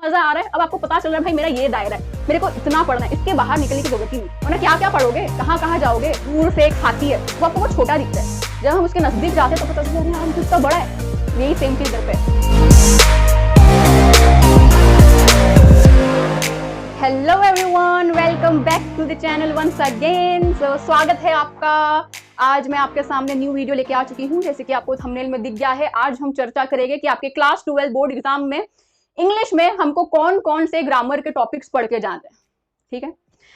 मजा आ रहा है, अब आपको पता चल रहा है भाई मेरा ये दायरा है, मेरे को इतना पढ़ना है, इसके बाहर निकलने की जरूरत ही नहीं। वरना क्या क्या पढ़ोगे, कहाँ कहाँ जाओगे, दूर से एक हाथी है वो आपको बहुत छोटा दिखता है, जब हम उसके नजदीक जाते हैं तो पता चलता है हम कितना बड़ा है। यही सेम चीज इधर पे। Hello everyone, welcome back to the channel once again. स्वागत है आपका। आज मैं आपके सामने न्यू वीडियो लेके आ चुकी हूँ। जैसे कि आपको थंबनेल में दिख गया है, आज हम चर्चा करेंगे कि आपके क्लास 12 बोर्ड एग्जाम में इंग्लिश में हमको कौन कौन से ग्रामर के टॉपिक्स पढ़ के जाते हैं। ठीक है,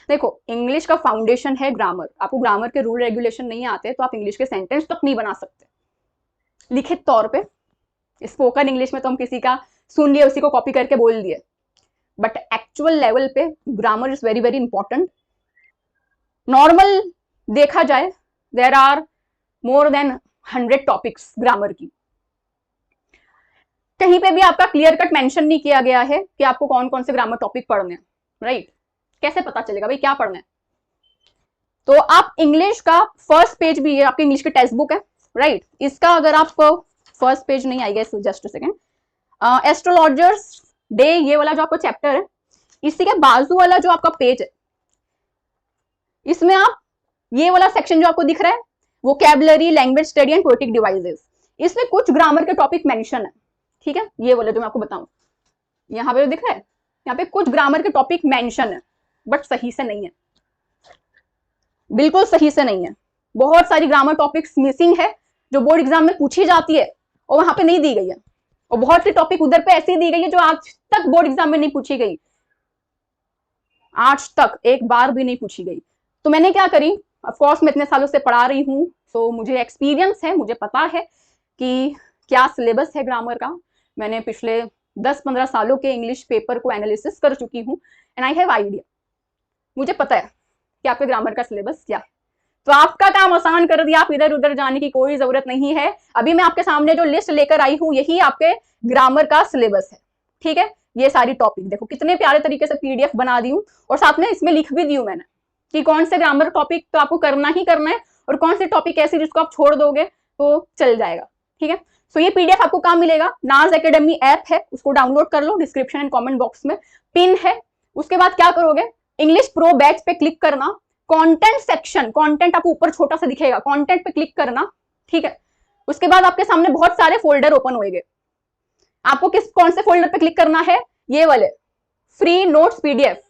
देखो इंग्लिश का फाउंडेशन है ग्रामर। आपको ग्रामर के रूल रेगुलेशन नहीं आते तो आप इंग्लिश के सेंटेंस तक नहीं बना सकते लिखित तौर पे। स्पोकन इंग्लिश में तो हम किसी का सुन लिए उसी को कॉपी करके बोल दिए, बट एक्चुअल लेवल पे grammar is very very important. Normal देखा जाए there are more than 100 topics grammar की। कहीं पे भी आपका क्लियर कट मेंशन नहीं किया गया है कि आपको कौन कौन से ग्रामर टॉपिक पढ़ने हैं, राइट? कैसे पता चलेगा भाई क्या पढ़ना है? तो आप इंग्लिश का फर्स्ट पेज भी है, आपकी इंग्लिश की टेक्स्ट बुक है, राइट? इसका अगर आप फर्स्ट पेज नहीं I guess, just second, astrologers day, ये वाला जो आपका चैप्टर है, इसी के बाजू वाला जो आपका पेज है, इसमें आप ये वाला सेक्शन जो आपको दिख रहा है, vocabulary, language study and poetic devices, इसमें कुछ ग्रामर के टॉपिक मेंशन है। ठीक है, ये वाला जो मैं आपको बताऊं, यहाँ पे दिख रहा है, यहाँ पे कुछ ग्रामर के टॉपिक मेंशन है, बट सही से नहीं है, बिल्कुल सही से नहीं है। बहुत सारी ग्रामर टॉपिक्स मिसिंग है जो बोर्ड एग्जाम में पूछी जाती है और वहां पे नहीं दी गई है, और बहुत सी टॉपिक उधर पे ऐसी दी गई है जो आज तक बोर्ड एग्जाम में नहीं पूछी गई, आज तक एक बार भी नहीं पूछी गई। तो मैंने क्या करी, ऑफ कोर्स मैं इतने सालों से पढ़ा रही हूँ, तो मुझे एक्सपीरियंस है, मुझे पता है कि क्या सिलेबस है ग्रामर का। मैंने पिछले 10-15 सालों के इंग्लिश पेपर को एनालिसिस कर चुकी हूँ, एंड आई हैव आइडिया। मुझे पता है कि आपके ग्रामर का सिलेबस क्या है, तो आपका काम आसान कर दिया। आप इधर उधर जाने की कोई जरूरत नहीं है। अभी मैं आपके सामने जो लिस्ट लेकर आई हूँ, यही आपके ग्रामर का सिलेबस है। ठीक है, ये सारी टॉपिक देखो कितने प्यारे तरीके से पीडीएफ बना दी हूँ, और साथ में इसमें लिख भी दी हूँ मैंने कि कौन से ग्रामर टॉपिक तो आपको करना ही करना है, और कौन से टॉपिक ऐसे जिसको आप छोड़ दोगे तो चल जाएगा। ठीक है, सो ये पीडीएफ आपको कहाँ मिलेगा? नाज एकेडमी ऐप है, उसको डाउनलोड कर लो, डिस्क्रिप्शन एंड कमेंट बॉक्स में पिन है। उसके बाद क्या करोगे, इंग्लिश प्रो बैच पे क्लिक करना, कंटेंट सेक्शन, कंटेंट आपको ऊपर छोटा सा दिखेगा, कंटेंट पे क्लिक करना। ठीक है, उसके बाद आपके सामने बहुत सारे फोल्डर ओपन होंगे। आपको कौन से फोल्डर पे क्लिक करना है? ये वाले फ्री नोट्स पीडीएफ,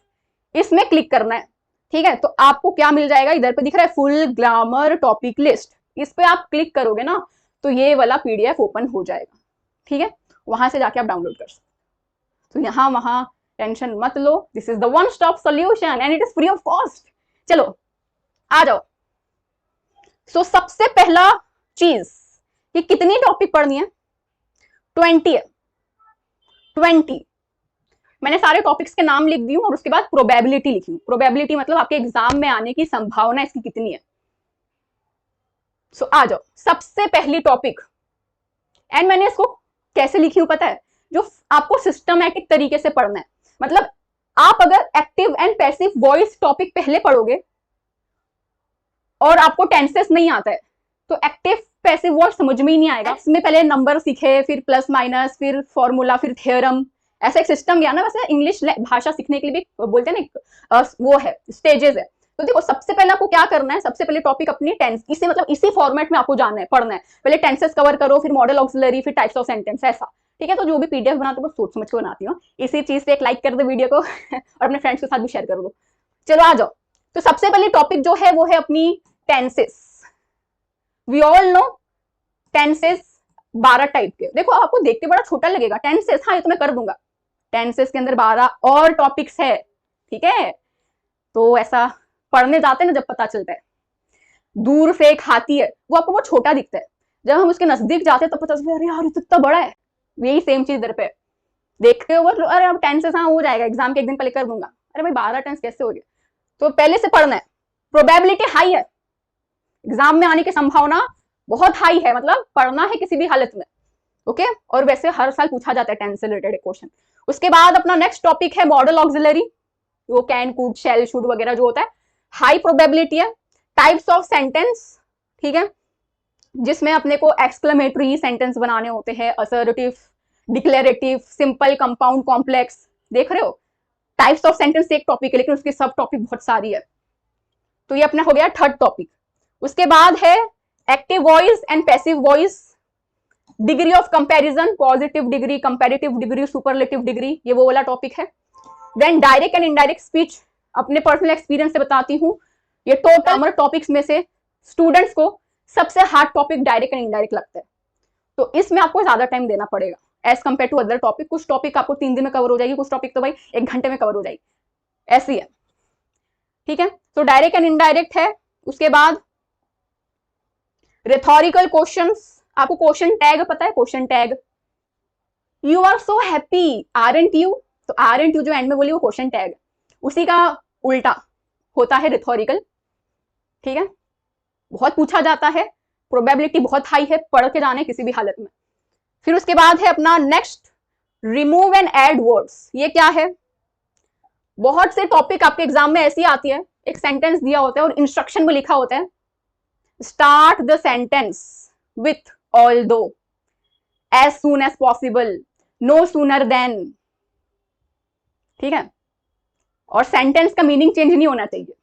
इसमें क्लिक करना है। ठीक है, तो आपको क्या मिल जाएगा, इधर पे दिख रहा है फुल ग्रामर टॉपिक लिस्ट, इस पे आप क्लिक करोगे ना तो ये वाला पीडीएफ ओपन हो जाएगा। ठीक है, वहां से जाके आप डाउनलोड कर सकते। तो यहाँ वहां टेंशन मत लो, this is the one stop solution and it is free of cost. चलो आ जाओ। सो सबसे पहला चीज, ये कितनी टॉपिक पढ़नी है? 20 है, 20। मैंने सारे टॉपिक्स के नाम लिख दी हूं, और उसके बाद प्रोबेबिलिटी लिखी हूं। प्रोबेबिलिटी मतलब आपके एग्जाम में आने की संभावना इसकी कितनी है। सो आ जाओ, सबसे पहली टॉपिक, एंड मैंने इसको कैसे लिखी हूं पता है? जो आपको सिस्टमैटिक तरीके से पढ़ना है। मतलब आप अगर active and passive voice topic पहले पढ़ोगे और आपको टेंसेस नहीं आता है, तो एक्टिव पैसिव वॉइस समझ में ही नहीं आएगा। इसमें पहले नंबर सीखे, फिर प्लस माइनस, फिर फॉर्मूला, फिर थ्योरम, ऐसा एक सिस्टम गया ना। वैसे इंग्लिश भाषा सीखने के लिए भी बोलते हैं ना, वो है स्टेजेस है। तो देखो सबसे पहले आपको क्या करना है, सबसे पहले टॉपिक अपनी टेंस, इसी मतलब इसी फॉर्मेट में आपको जाना है, पढ़ना है। पहले टेंसेस कवर करो, फिर मॉडल ऑक्सिलरी, फिर टाइप्स ऑफ सेंटेंस, ऐसा। ठीक है, तो जो भी पीडीएफ बनाते हो सोच समझ के बनाती हूँ। इसी चीज से एक लाइक कर दो वीडियो को और अपने फ्रेंड्स के साथ भी शेयर कर दो। चलो आ जाओ। तो सबसे पहले टॉपिक जो है वो है अपनी tenses. We all know tenses 12 type के। देखो आपको देख के बड़ा छोटा लगेगा टेंसेस, हाँ ये तो मैं कर दूंगा। टेंसेस के अंदर 12 और टॉपिक्स है। ठीक है, तो ऐसा पढ़ने जाते हैं ना, जब पता चलता है दूर से एक हाथी है वो आपको बहुत छोटा दिखता है, जब हम उसके नजदीक जाते हैं तो पता चलता है अरे यार ये तो इतना बड़ा है। यही सेम चीज इधर पे देखते हो, अरे अब टेंसेस हाँ हो जाएगा, एग्जाम के एक दिन पहले कर दूंगा। अरे भाई 12 टेंस कैसे हो गए? तो पहले से पढ़ना है। प्रोबेबिलिटी हाई है, एग्जाम में आने की संभावना बहुत हाई है, मतलब पढ़ना है किसी भी हालत में। ओके, और वैसे हर साल पूछा जाता है टेंस से रिलेटेड क्वेश्चन। उसके बाद अपना नेक्स्ट टॉपिक है मॉडल ऑक्सिलरी, वो कैन, कुड, शैल, शुड वगैरह जो होता है, हाई प्रोबेबिलिटी है। टाइप्स ऑफ सेंटेंस, ठीक है, जिसमें अपने को एक्सक्लेमेटरी सेंटेंस बनाने होते हैं, assertive, declarative, simple, compound, complex, देख रहे हो, टाइप्स ऑफ सेंटेंस एक टॉपिक है लेकिन उसकी सब टॉपिक बहुत सारी है। तो ये अपना हो गया थर्ड टॉपिक। उसके बाद है active voice and passive voice, degree of comparison, positive degree, comparative degree, superlative degree, ये वो वाला टॉपिक है। Then direct and indirect speech, अपने पर्सनल एक्सपीरियंस से बताती हूँ, ये टोटल टॉपिक्स में से स्टूडेंट्स को सबसे hard topic direct and indirect लगता है, तो इसमें आपको ज्यादा टाइम देना पड़ेगा as compare to other topic. कुछ टॉपिक आपको 3 दिन में कवर हो जाएगी, कुछ टॉपिक तो भाई 1 घंटे में कवर हो जाएगी, ऐसी है, ठीक है। तो डायरेक्ट एंड इनडायरेक्ट है। उसके बाद रेथोरिकल क्वेश्चंस, आपको क्वेश्चन टैग पता है, question tag, you are so happy aren't you, तो आरंट यू जो एंड में बोली वो क्वेश्चन टैग, उसी का उल्टा होता है रिथोरिकल, ठीक है। बहुत पूछा जाता है, प्रोबेबिलिटी बहुत हाई है पढ़ के जाने किसी भी हालत में। फिर उसके बाद है अपना next, remove and add words. ये क्या है, बहुत से टॉपिक आपके एग्जाम में ऐसी आती है, एक सेंटेंस दिया होता है और इंस्ट्रक्शन में लिखा होता है start the sentence with although, as soon as possible, no sooner than, ठीक है। और सेंटेंस का मीनिंग चेंज नहीं होना चाहिए,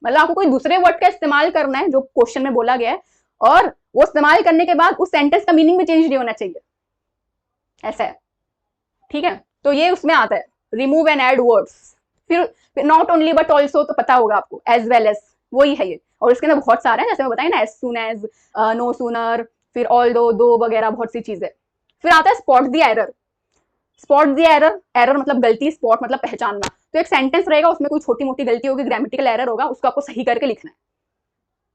मतलब आपको कोई दूसरे वर्ड का इस्तेमाल करना है जो क्वेश्चन में बोला गया है, और वो इस्तेमाल करने के बाद उस सेंटेंस का मीनिंग भी चेंज नहीं होना चाहिए, ऐसा है, ठीक है। तो ये उसमें आता है रिमूव एंड ऐड वर्ड्स। फिर नॉट ओनली बट ऑल्सो तो पता होगा आपको, एज वेल एज, वही है ये। और इसके अंदर बहुत सारे हैं, जैसे मैं बताया ना, as soon as, no sooner, फिर ऑल दो वगैरह, बहुत सी चीजें। फिर आता है spot the error. Spot the error, error मतलब गलती, स्पॉट मतलब पहचानना। तो एक सेंटेंस रहेगा, उसमें कोई छोटी मोटी गलती होगी, ग्रामेटिकल एरर होगा, उसको आपको सही करके लिखना है।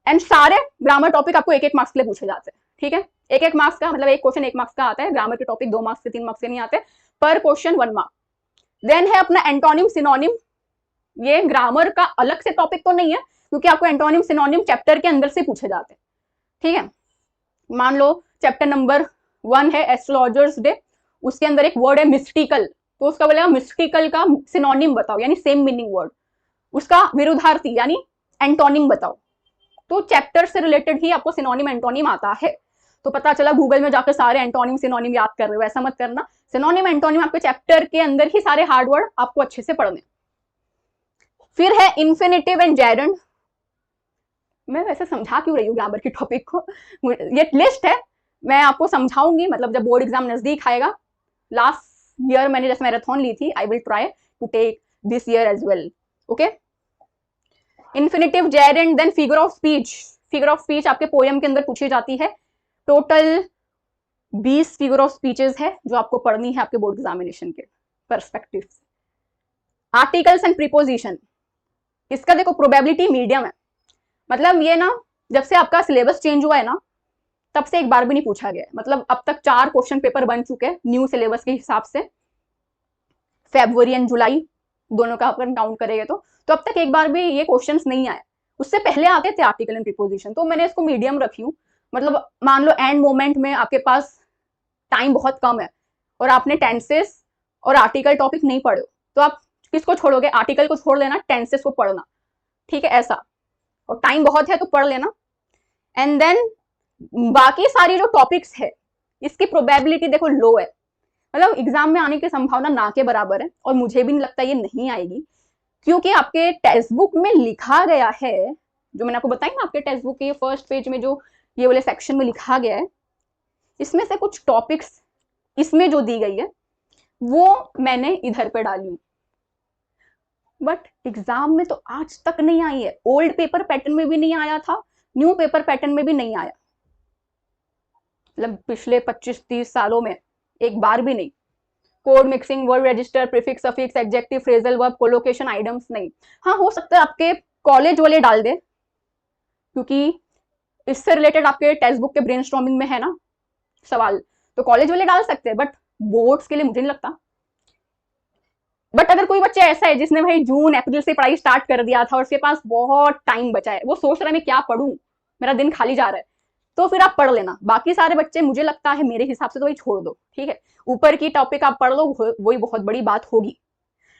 एंड सारे ग्रामर टॉपिक आपको 1-1 मार्क्स के लिए पूछे जाते हैं, ठीक है। 1-1 मार्क्स का मतलब एक क्वेश्चन 1 मार्क्स का आता है, ग्रामर के टॉपिक 2 मार्क्स से 3 मार्क्स से नहीं आते, पर क्वेश्चन 1 मार्क। देन है अपना एंटोनिम सिनोनिम, ये ग्रामर का अलग से टॉपिक तो नहीं है, क्योंकि आपको एंटोनिम सिनोनिम चैप्टर के अंदर से पूछे जाते हैं, ठीक है। मान लो चैप्टर नंबर 1 है एस्ट्रोलॉजर्स डे, उसके अंदर एक वर्ड है मिस्टिकल, तो उसका बोलेगा मिस्टिकल का सिनोनिम बताओ, यानी सेम मीनिंग वर्ड, उसका विरुद्धार्थी यानी एंटोनिम बताओ। तो चैप्टर से रिलेटेड ही आपको सिनोनिम एंटोनिम आता है। तो पता चला गूगल में जाकर सारे एंटोनिम सिनोनिम याद कर रहे हो, ऐसा मत करना। सिनोनिम एंटोनिम आपके चैप्टर के अंदर ही सारे हार्ड वर्ड आपको अच्छे से पढ़ने। फिर है इन्फिनेटिव एंड जेरेंड। मैं वैसे समझा क्यों रही हूँ ग्रामर की टॉपिक को, ये लिस्ट है, मैं आपको समझाऊंगी मतलब जब बोर्ड एग्जाम नजदीक आएगा। लास्ट ईयर मैंने जैसे मैराथन ली थी, I will try to take this year as well, okay. Infinitive, gerund, then figure of speech. Figure of speech आपके पोएम के अंदर पूछी जाती है, टोटल 20 फिगर ऑफ स्पीचेस है जो आपको पढ़नी है आपके बोर्ड एग्जामिनेशन के परस्पेक्टिव से। आर्टिकल्स एंड प्रीपोजिशन, इसका देखो प्रोबेबिलिटी मीडियम है, मतलब ये ना जब से आपका सिलेबस चेंज हुआ है ना, तब से एक बार भी नहीं पूछा गया, मतलब अब तक 4 क्वेश्चन पेपर बन चुके हैं न्यू सिलेबस के हिसाब से, फरवरी एंड जुलाई दोनों का अपन काउंट करेंगे तो अब तक एक बार भी ये क्वेश्चंस नहीं आए। उससे पहले आते थे आर्टिकल एंड प्रीपोजिशन, तो मैंने इसको मीडियम रखी हूँ। मतलब मान लो एंड मोमेंट में आपके पास टाइम बहुत कम है और आपने टेंसेस और आर्टिकल टॉपिक नहीं पढ़े, तो आप किसको छोड़ोगे, आर्टिकल को छोड़ लेना, टेंसेस को पढ़ना, ठीक है, ऐसा। और टाइम बहुत है तो पढ़ लेना। एंड देन बाकी सारी जो टॉपिक्स है इसकी प्रोबेबिलिटी देखो लो है, मतलब एग्जाम में आने की संभावना ना के बराबर है, और मुझे भी नहीं लगता ये नहीं आएगी, क्योंकि आपके टेक्स्ट बुक में लिखा गया है, जो मैंने आपको बताया ना, आपके टेक्स्ट बुक के फर्स्ट पेज में जो ये वाले सेक्शन में लिखा गया है, इसमें से कुछ टॉपिक्स इसमें जो दी गई है वो मैंने इधर पे डाली हूँ, बट एग्जाम में तो आज तक नहीं आई है। ओल्ड पेपर पैटर्न में भी नहीं आया था, न्यू पेपर पैटर्न में भी नहीं आया, मतलब पिछले 25-30 सालों में एक बार भी नहीं। Code mixing, word register, prefix, suffix, adjective, phrasal verb, collocation, items नहीं। हाँ, हो सकता है आपके कॉलेज वाले डाल दे, क्योंकि इससे रिलेटेड आपके टेक्स्ट बुक के ब्रेनस्टॉर्मिंग में है ना सवाल, तो कॉलेज वाले डाल सकते हैं, बट बोर्ड्स के लिए मुझे नहीं लगता। बट अगर कोई बच्चा ऐसा है जिसने भाई जून अप्रैल से पढ़ाई स्टार्ट कर दिया था और उसके पास बहुत टाइम बचा है, वो सोच रहा है मैं क्या पढ़ूं, मेरा दिन खाली जा रहा है, तो फिर आप पढ़ लेना। बाकी सारे बच्चे मुझे लगता है मेरे हिसाब से तो वही छोड़ दो, ठीक है। ऊपर की टॉपिक आप पढ़ लो, वही बहुत बड़ी बात होगी,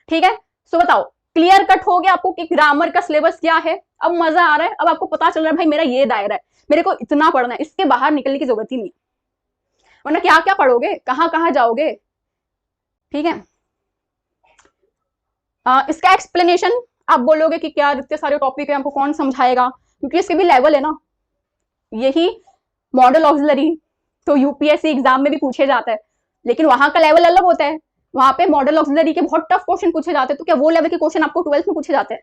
ठीक है। सो बताओ, क्लियर कट हो गया आपको कि ग्रामर का सिलेबस क्या है, अब मजा आ रहा है, अब आपको पता चल रहा है भाई मेरा ये दायरा है, मेरे को इतना पढ़ना है, इसके बाहर निकलने की जरूरत ही नहीं है, वरना क्या क्या पढ़ोगे, कहाँ कहाँ जाओगे, ठीक है। इसका एक्सप्लेनेशन आप बोलोगे कि क्या इतने सारे टॉपिक है, हमको कौन समझाएगा, क्योंकि इसके भी लेवल है ना। यही मॉडल ऑक्सिलरी तो यूपीएससी एग्जाम में भी पूछे जाता है, लेकिन वहां का लेवल अलग होता है। वहां पे मॉडल ऑक्सिलरी के बहुत टफ क्वेश्चन पूछे जाते हैं, तो क्या वो लेवल के क्वेश्चन आपको 12th में पूछे जाते हैं?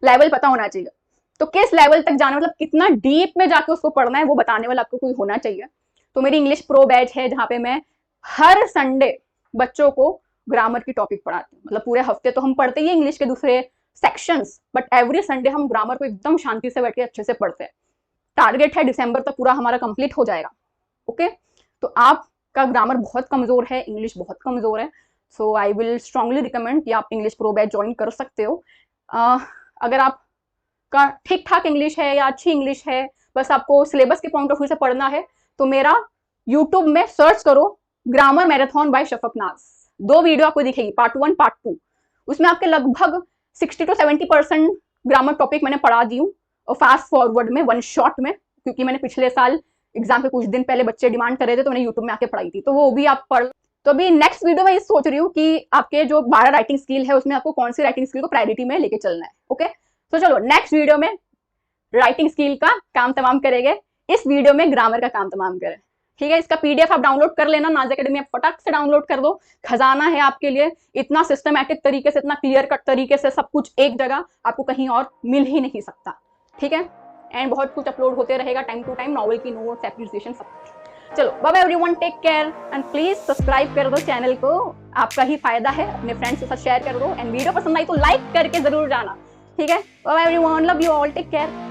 लेवल पता होना चाहिए। तो किस लेवल तक जाना, मतलब कितना डीप में जाके उसको पढ़ना है, वो बताने वाला आपको कोई होना चाहिए। तो मेरी इंग्लिश प्रो बैच है, जहाँ पे मैं हर संडे बच्चों को ग्रामर की टॉपिक पढ़ाती हूँ। मतलब पूरे हफ्ते तो हम पढ़ते ही है इंग्लिश के दूसरे सेक्शंस, बट एवरी संडे हम ग्रामर को एकदम शांति से बैठ के अच्छे से पढ़ते हैं। टारगेट है दिसंबर तक पूरा हमारा कंप्लीट हो जाएगा। ओके, तो आपका ग्रामर बहुत कमजोर है, इंग्लिश बहुत कमजोर है, सो आई विल स्ट्रांगली रिकमेंड कि आप इंग्लिश प्रो बैच ज्वाइन कर सकते हो। अगर आपका ठीक ठाक इंग्लिश है या अच्छी इंग्लिश है, बस आपको सिलेबस के पॉइंट ऑफ व्यू से पढ़ना है, तो मेरा यूट्यूब में सर्च करो ग्रामर मैराथन बाय शफक नाज। 2 वीडियो आपको दिखेगी, पार्ट 1 पार्ट 2। उसमें आपके लगभग 60 to 70% ग्रामर टॉपिक मैंने पढ़ा दी हूँ, और फास्ट फॉरवर्ड में, वन शॉट में, क्योंकि मैंने पिछले साल एग्जाम के कुछ दिन पहले बच्चे डिमांड कर रहे थे, तो मैंने यूट्यूब में आके पढ़ाई थी, तो वो भी आप पढ़। तो अभी नेक्स्ट वीडियो में ये सोच रही हूँ कि आपके जो 12 राइटिंग स्किल है, उसमें आपको कौन सी राइटिंग स्किल को प्रायोरिटी में लेके चलना है। ओके, तो चलो नेक्स्ट वीडियो में राइटिंग स्किल का काम तमाम करेंगे, इस वीडियो में ग्रामर का काम तमाम करें। ठीक है, इसका पीडीएफ आप डाउनलोड कर लेना, नाज एकेडमी आप फटाक से डाउनलोड कर दो। खजाना है आपके लिए, इतना सिस्टमैटिक तरीके से, इतना क्लियर कट तरीके से सब कुछ एक जगह, आपको कहीं और मिल ही नहीं सकता। ठीक है, एंड बहुत कुछ अपलोड होते रहेगा टाइम टू टाइम, नॉवल की नोट्स, एप्रिसिएशन, सब कुछ। चलो bye bye everyone, take care and please subscribe कर दो चैनल को, आपका ही फायदा है। अपने फ्रेंड्स के साथ शेयर कर दो, एंड वीडियो पसंद आई तो लाइक करके जरूर जाना। ठीक है, bye bye everyone, love you all, take care.